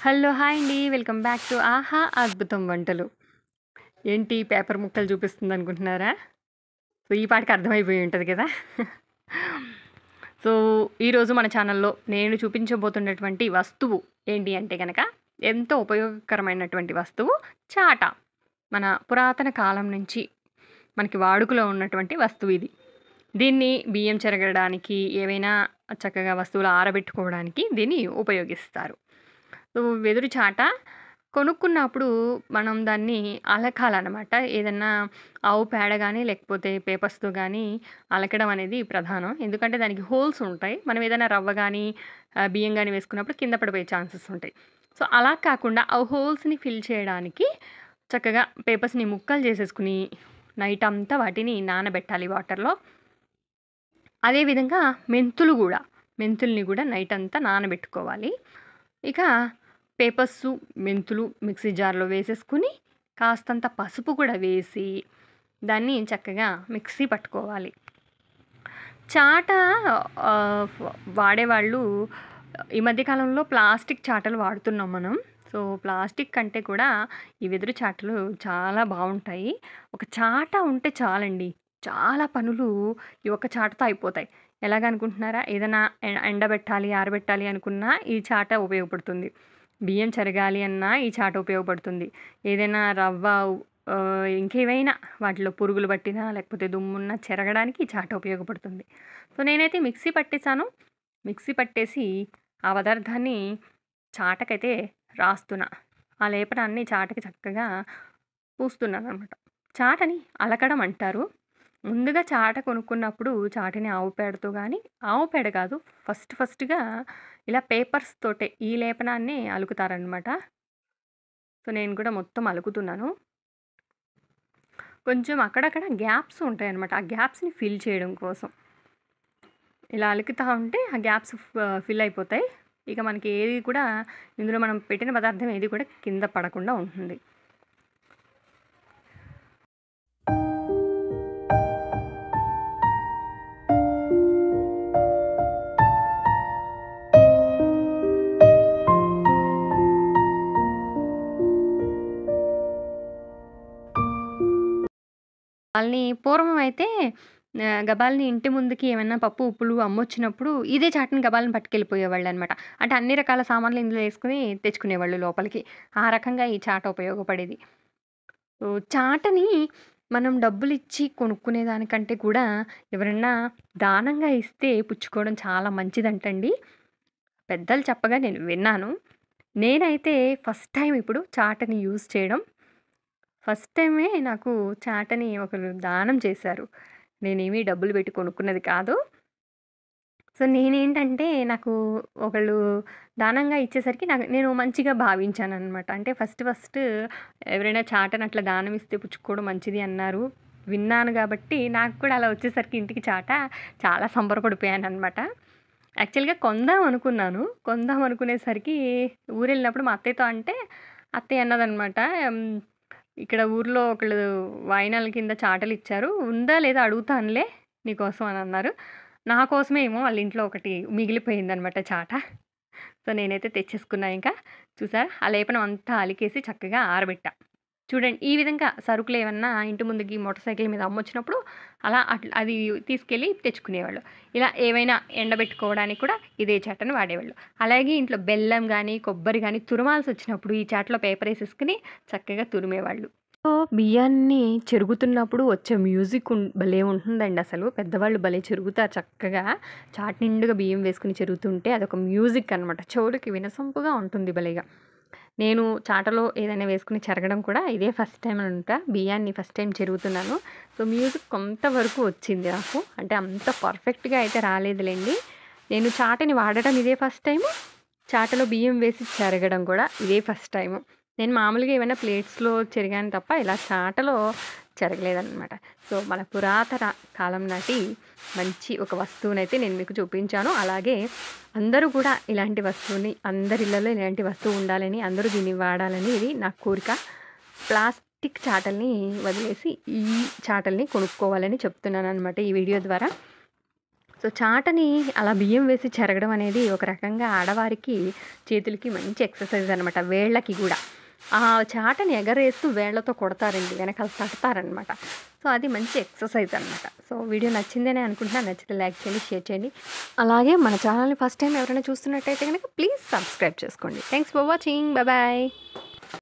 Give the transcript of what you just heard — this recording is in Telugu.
హలో! హాయ్ అండి. వెల్కమ్ బ్యాక్ టు 'ఆహా అద్భుతం వంటలు'. ఏంటి పేపర్ ముక్కలు చూపిస్తుందనుకుంటున్నారా? సో, ఈ పాటకి అర్థమైపోయి ఉంటది కదా! సో, ఈరోజు మన ఛానల్‌లో నేను చూపించబోతున్నటువంటి వస్తువు ఏంటి అంటే గనక, ఎంతో ఉపయోగకరమైనటువంటి వస్తువు చాట. మన పురాతన కాలం నుంచి మనకి వాడుకలో ఉన్నటువంటి వస్తువిది. దీన్ని బియ్యం చెరగడానికి, ఏవైనా చక్కగా వస్తువులు ఆరబెట్టుకోవడానికి దీన్ని ఉపయోగిస్తారు. సో, వెదురు చాట కొనుక్కున్నప్పుడు మనం దాన్ని అలకాలనమాట. ఏదన్నా ఆవు పేడ గానీ, లేకపోతే పేపర్స్‌తో గానీ అలకడం అనేది ప్రధానం. ఎందుకంటే దానికి హోల్స్ ఉంటాయి. మనం ఏదైనా రవ్వ గానీ, బియ్యం గానీ వేసుకున్నప్పుడు కింద పడిపోయే ఛాన్సెస్ ఉంటాయి. సో, అలా కాకుండా ఆ హోల్స్‌ని ఫిల్ చేయడానికి చక్కగా పేపర్స్‌ని ముక్కలు చేసేసుకొని, నైట్ అంతా వాటిని నానబెట్టాలి వాటర్‌లో. అదే విధంగా మెంతుల్ని గూడా నైట్ అంతా నానబెట్టుకోవాలి. ఇక పేపర్సు, మెంతులు మిక్సీ జార్‌లో వేసేసుకొని, కాస్తంత పసుపు కూడా వేసి, దాన్ని చక్కగా మిక్సీ పట్టుకోవాలి. చాట వాడేవాళ్ళు ఈ మధ్య కాలంలో ప్లాస్టిక్ చాటలు వాడుతున్నాం మనం. సో, ప్లాస్టిక్ కంటే కూడా ఈ వెదురు చాటలు చాలా బావుంటాయి. ఒక చాట ఉంటే చాలండి. చాలా పనులు ఈ ఒక్క చాటతో అయిపోతాయి. ఎలాగనుకుంటున్నారా? ఏదైనా ఎండబెట్టాలి, ఆరబెట్టాలి అనుకున్నా ఈ చాట ఉపయోగపడుతుంది. బియ్యం చెరగాలి అన్నా ఈ చాట ఉపయోగపడుతుంది. ఏదైనా రవ్వ ఇంకేవైనా వాటిలో పురుగులు పట్టినా, లేకపోతే దుమ్మున్నా చెరగడానికి ఈ చాట ఉపయోగపడుతుంది. సో, నేనైతే మిక్సీ పట్టేసాను. మిక్సీ పట్టేసి ఆ పదార్థాన్ని చాటకైతే రాస్తున్నా. ఆ లేపనాన్ని చాటకి చక్కగా పూస్తున్నాననమాట. చాటని అలకడం అంటారు. ముందుగా చాట కొనుక్కున్నప్పుడు చాటని ఆవు పేడతో గానీ, ఆవు పేడ కాదు, ఫస్ట్‌గా ఇలా పేపర్స్ తోటే ఈ లేపనాన్ని అలుకుతారనమాట. సో, నేను కూడా మొత్తం అలుకుతున్నాను. కొంచెం అక్కడక్కడ గ్యాప్స్ ఉంటాయనమాట. ఆ గ్యాప్స్‌ని ఫిల్ చేయడం కోసం. ఇలా అలుకుతా ఉంటే ఆ గ్యాప్స్ ఫిల్ అయిపోతాయి. ఇక మనకి ఏది కూడా ఇందులో మనం పెట్టిన పదార్థం ఏది కూడా కింద పడకుండా ఉంటుంది. వాళ్ళని పూర్వం అయితే గబాల్ని ఇంటి ముందుకి ఏమన్నా పప్పు, ఉప్పులు అమ్మొచ్చినప్పుడు ఇదే చాటని గబాల్ని పట్టుకెళ్ళిపోయేవాళ్ళనమాట. అంటే అన్ని రకాల సామాన్లు ఇందులో యేసుకొని తెచ్చుకునేవాళ్ళు లోపలికి. ఆ రకంగా ఈ చాట ఉపయోగపడేది. సో, చాటని మనం డబ్బులిచ్చి కొనుక్కునే దానికంటే కూడా ఎవరన్నా దానంగా ఇస్తే పుచ్చుకోవడం చాలా మంచిదంటండి. పెద్దలు చెప్పగా నేను విన్నాను. నేనైతే ఫస్ట్ టైమ్ ఇప్పుడు చాటని యూజ్ చేయడం. ఫస్ట్ టైమే నాకు చాటని ఒకరు దానం చేశారు. నేనేమి డబ్బులు పెట్టి కొనుక్కున్నది కాదు. సో, నేనేంటంటే నాకు ఒకళ్ళు దానంగా ఇచ్చేసరికి నేను మంచిగా భావించాననమాట. అంటే ఫస్ట్ ఎవరైనా చాటని అట్లా దానం ఇస్తే పుచ్చుకోవడం మంచిది అన్నారు. విన్నాను గాబట్టి నాకు కూడా అలా వచ్చేసరికి ఇంటికి చాట చాలా సంబరపడిపోయాననమాట. యాక్చువల్‌గా కొందాం అనుకున్నాను. కొందాం అనుకునేసరికి ఊరెళ్ళినప్పుడు మా అత్తయ్యతో అంటే, అత్తయ్య అన్నదనమాట. ఇక్కడ ఊర్లో ఒకళ్ళు వాయినాల కింద చాటలిచ్చారు. ఉందా లేదా అడుగుతానులే నీకోసం అనన్నారు. నా కోసమే ఏమో వాళ్ళ ఇంట్లో ఒకటి మిగిలిపోయిందనమాట చాట. సో, నేనైతే తెచ్చేసుకున్నా ఇంకా. చూసారా? ఆ లేపనం అంతా అలికేసి చక్కగా ఆరబెట్టా. చూడండి ఈ విధంగా సరుకులేమన్నా ఇంటి ముందుకి మోటార్ సైకిల్ మీద అమ్మొచ్చినప్పుడు అలా అది తీసుకెళ్ళి తెచ్చుకునేవాళ్ళు. ఇలా ఏవైనా ఎండబెట్టుకోవడానికి కూడా ఇదే చాటను వాడేవాళ్ళు. అలాగే ఇంట్లో బెల్లం గానీ, కొబ్బరి గానీ తురమాల్సొచ్చినప్పుడు ఈ చాటలో పేపరేసేసుకొని చక్కగా తురిమేవాళ్ళు. సో, బియ్యాన్ని చెరుగుతున్నప్పుడు వచ్చే మ్యూజిక్ భలే ఉంటుందండి అసలు. పెద్దవాళ్ళు భలే చెరుగుతారు చక్కగా. చాట నిండుగా బియ్యం వేసుకొని చెరుగుతుంటే అదొక మ్యూజిక్ అనమాట. చెవులకి వినసొంపుగా ఉంటుంది భలేగా. నేను చాటలో ఏదైనా వేసుకొని చెరగడం కూడా ఇదే ఫస్ట్ టైమ్ అనమాట. బియ్యాన్ని ఫస్ట్ టైమ్ చెరుగుతున్నాను. సో, మ్యూజిక్ కొంతవరకు వచ్చింది నాకు. అంటే అంత పర్ఫెక్ట్‌గా అయితే రాలేదులెండి. నేను చాటని వాడటం ఇదే ఫస్ట్ టైము. చాటలో బియ్యం వేసి చెరగడం కూడా ఇదే ఫస్ట్ టైము. నేను మామూలుగా ఏమైనా ప్లేట్స్‌లో చెరిగాను తప్ప ఇలా చాటలో చెరగలేదనమాట. సో, మన పురాతన కాలం నాటి మంచి ఒక వస్తువునైతే నేను మీకు చూపించాను. అలాగే అందరూ కూడా ఇలాంటి వస్తువుని అందరి ఇళ్లలో ఇలాంటి వస్తువు ఉండాలని, అందరూ దీన్ని వాడాలని ఇది నా కోరిక. ప్లాస్టిక్ చాటల్ని వదిలేసి ఈ చాటల్ని కొనుక్కోవాలని చెప్తున్నాననమాట ఈ వీడియో ద్వారా. సో, చాటని అలా బియ్యం వేసి చెరగడం అనేది ఒక రకంగా ఆడవారికి చేతులకి మంచి ఎక్సర్సైజ్ అనమాట. వేళ్ళకి గూడా. ఆ చాటని ఎగరేస్తూ వేళ్ళతో కొడతారండి. వెనకాల తడతారనమాట. సో, అది మంచి ఎక్సర్సైజ్ అనమాట. సో, వీడియో నచ్చిందనే అనుకుంటున్నా. నచ్చితే లైక్ చేయండి, షేర్ చేయండి. అలాగే మన ఛానల్‌ని ఫస్ట్ టైమ్ ఎవరైనా చూస్తున్నట్టయితే గనక ప్లీజ్ సబ్స్క్రైబ్ చేసుకోండి. Thanks for watching. బాయ్.